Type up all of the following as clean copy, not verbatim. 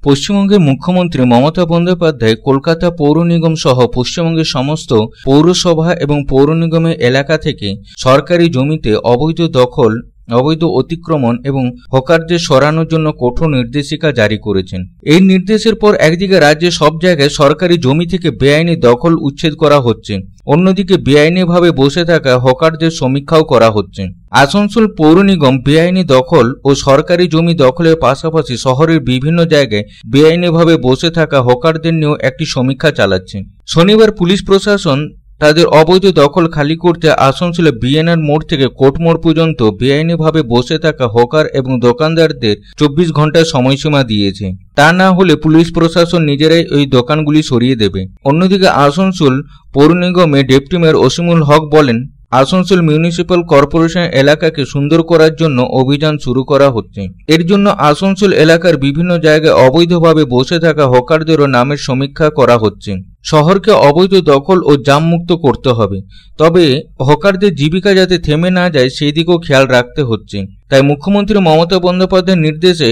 পশ্চিমবঙ্গের মুখ্যমন্ত্রী মমতা বন্দ্যোপাধ্যায় কলকাতা পৌর নিগম সহ পশ্চিমবঙ্গের সমস্ত পৌরসভা এবং পৌর নিগমের এলাকা থেকে সরকারি জমিতে অবৈধ দখল, অবৈধ অতিক্রমণ এবং হকারদের সরানোর জন্য কঠোর নির্দেশিকা জারি করেছেন। এই নির্দেশের পর একদিকে রাজ্যের সব জায়গায় সরকারি জমি থেকে বেআইনি দখল উচ্ছেদ করা হচ্ছে, অন্যদিকে বেআইনিভাবে বসে থাকা হকারদের সমীক্ষাও করা হচ্ছে। আসানসোল পৌর নিগম বেআইনি দখল ও সরকারি জমি দখলের পাশাপাশি শহরের বিভিন্ন জায়গায় বেআইনিভাবে বসে থাকা হকারদের নিয়েও একটি সমীক্ষা চালাচ্ছে। শনিবার পুলিশ প্রশাসন তাদের অবৈধ দখল খালি করতে আসানসোলে বিএনআর মোড় থেকে কোর্ট মোড় পর্যন্ত বেআইনিভাবে বসে থাকা হকার এবং দোকানদারদের 24 ঘন্টার সময়সীমা দিয়েছে। তা না হলে পুলিশ প্রশাসন নিজেরাই ওই দোকানগুলি সরিয়ে দেবে। অন্যদিকে আসানসোল পৌর নিগমের ডেপুটি মেয়র অসীমুল হক বলেন, আসানসোল মিউনিসিপ্যাল কর্পোরেশন এলাকাকে সুন্দর করার জন্য অভিযান শুরু করা হচ্ছে। এর জন্য আসানসোল এলাকার বিভিন্ন জায়গায় অবৈধভাবে বসে থাকা হকারদেরও নামের সমীক্ষা করা হচ্ছে। শহরকে অবৈধ দখল ও জাম মুক্ত করতে হবে, তবে হকারদের জীবিকা যাতে থেমে না যায় সেই দিকেও খেয়াল রাখতে হচ্ছে। তাই মুখ্যমন্ত্রী মমতা বন্দ্যোপাধ্যায়ের নির্দেশে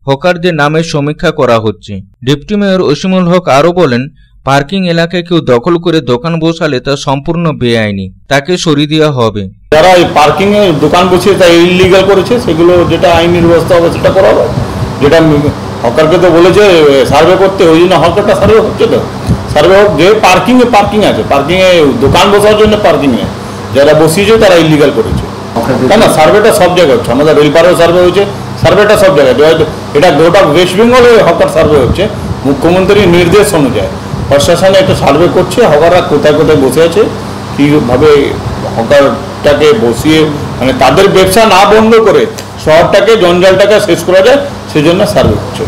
হকারদের নামের সমীক্ষা করা হচ্ছে। ডেপুটি মেয়র অসীমুল হক আরও বলেন, পার্কিং এলাকায় কেউ দখল করে দোকান বসালে তা সম্পূর্ণ বেআইনি, তাকে সরিয়ে দেওয়া হবে। যারা এই পার্কিং এ দোকান বসিয়ে তা ইলিগাল করেছে সেগুলো যেটা আইনের ব্যবস্থা হবে সেটা করা হবে। যেটা হকারকে তো বলেছে সার্ভে করতে, ওই জন্য হকারটা সার্ভে হচ্ছে, তো সার্ভে হোক। যে পার্কিং আছে, পার্কিং এ দোকান বসার জন্য পার্কিং এ যারা বসিয়েছে তারা ইলিগাল করেছে। তাই না, সার্ভেটা সব জায়গায় হচ্ছে, আমাদের রেলপারেও সার্ভে হয়েছে, সার্ভেটা সব জায়গায়। এটা গোটা ওয়েস্ট বেঙ্গলে হকার সার্ভে হচ্ছে। মুখ্যমন্ত্রীর নির্দেশ অনুযায়ী প্রশাসনে একটা সার্ভে করছে, হকাররা কোথায় কোথায় বসে আছে, কীভাবে হকারটাকে বসিয়ে মানে তাদের ব্যবসা না বন্ধ করে শহরটাকে জঞ্জালটাকে শেষ করা যায়, সেজন্য সার্ভে হচ্ছে।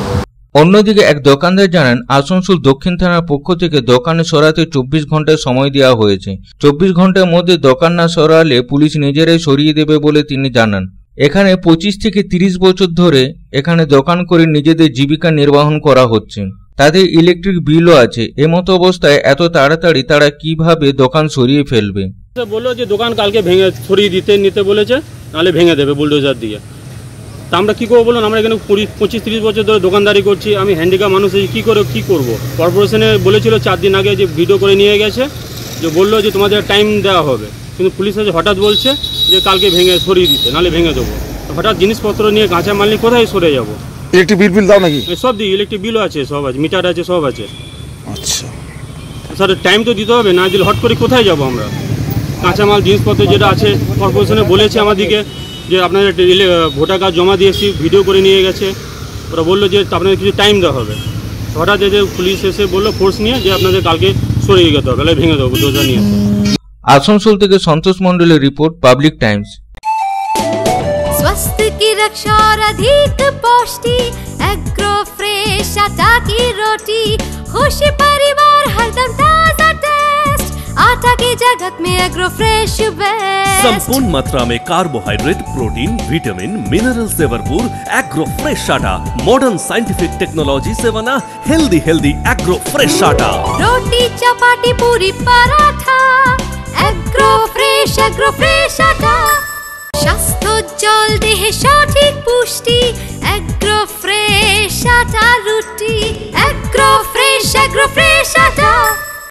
অন্যদিকে এক দোকানদার জানান, আসানসোল দক্ষিণ থানার পক্ষ থেকে দোকানে সরাতে 24 ঘন্টার সময় দেওয়া হয়েছে। 24 ঘন্টার মধ্যে দোকান না সরালে পুলিশ নিজেরাই সরিয়ে দেবে বলে তিনি জানান। এখানে 25 থেকে 30 বছর ধরে এখানে দোকান করে নিজেদের জীবিকা নির্বাহন করা হচ্ছে। তাদের ইলেকট্রিক বিলও আছে। এমতো অবস্থায় এত তাড়াতাড়ি তারা কিভাবে দোকান সরিয়ে ফেলবে? বললো যে দোকান কালকে ভেঙে সরিয়ে নিতে বলেছে, নাহলে ভেঙে দেবে বুলডোজার দিয়ে। তা আমরা কী করবো বলুন? আমরা এখানে 25-30 বছর ধরে দোকানদারি করছি। আমি হ্যান্ডিক্যাপ মানুষ কী করবো? কর্পোরেশনে বলেছিল 4 দিন আগে যে ভিডিও করে নিয়ে গেছে, যে বললো যে তোমাদের টাইম দেওয়া হবে, কিন্তু পুলিশ হঠাৎ বলছে যে কালকে ভেঙে সরিয়ে দিতে, নাহলে ভেঙে দেবো। হঠাৎ জিনিসপত্র নিয়ে কাঁচা মাল নিয়ে কোথায় সরে যাবো? ইলেকট্রিক বিল দাও নাকি? সব দিই, ইলেকট্রিক বিলও আছে, সব আছে, মিটার আছে, সব আছে। আচ্ছা স্যার, টাইম তো দিতে হবে, না দিলে হট করে কোথায় যাবো আমরা? কাঁচামাল জিনিসপত্র যেটা আছে কর্পোরেশনে বলেছে আমাদেরকে যে আপনাদের ভোটার কার্ড জমা দিয়েছি, ভিডিও করে নিয়ে গেছে। ওরা বললো যে আপনাদের কিছু টাইম দেওয়া হবে। হঠাৎ যে পুলিশ এসে বললো ফোর্স নিয়ে যে আপনাদের কালকে সরিয়ে যেতে হবে, তাহলে ভেঙে দেবো দোজা নিয়ে। আসানসোল থেকে সন্তোষ মন্ডলের রিপোর্ট, পাবলিক টাইমস। स्वास्थ्य की रक्षा और अधिक पौष्टि, एग्रो फ्रेश आटा की रोटी, खुशी परिवार हरदम ताजा टेस्ट, आटा की जगत में एग्रो फ्रेश बेस्ट। संपूर्ण मात्रा में कार्बोहाइड्रेट, प्रोटीन, विटामिन, मिनरल से भरपूर एग्रो फ्रेश आटा, मॉडर्न साइंटिफिक टेक्नोलॉजी से बना हेल्दी एग्रो फ्रेश आटा। रोटी चपाटी पूरी पराठा, एग्रो फ्रेश आटा। স্বাস্থ্যোজ্জ্বল দেহে সঠিক পুষ্টি, এগ্রো ফ্রেশ আটা রুটি, এগ্রো ফ্রেশ আটা।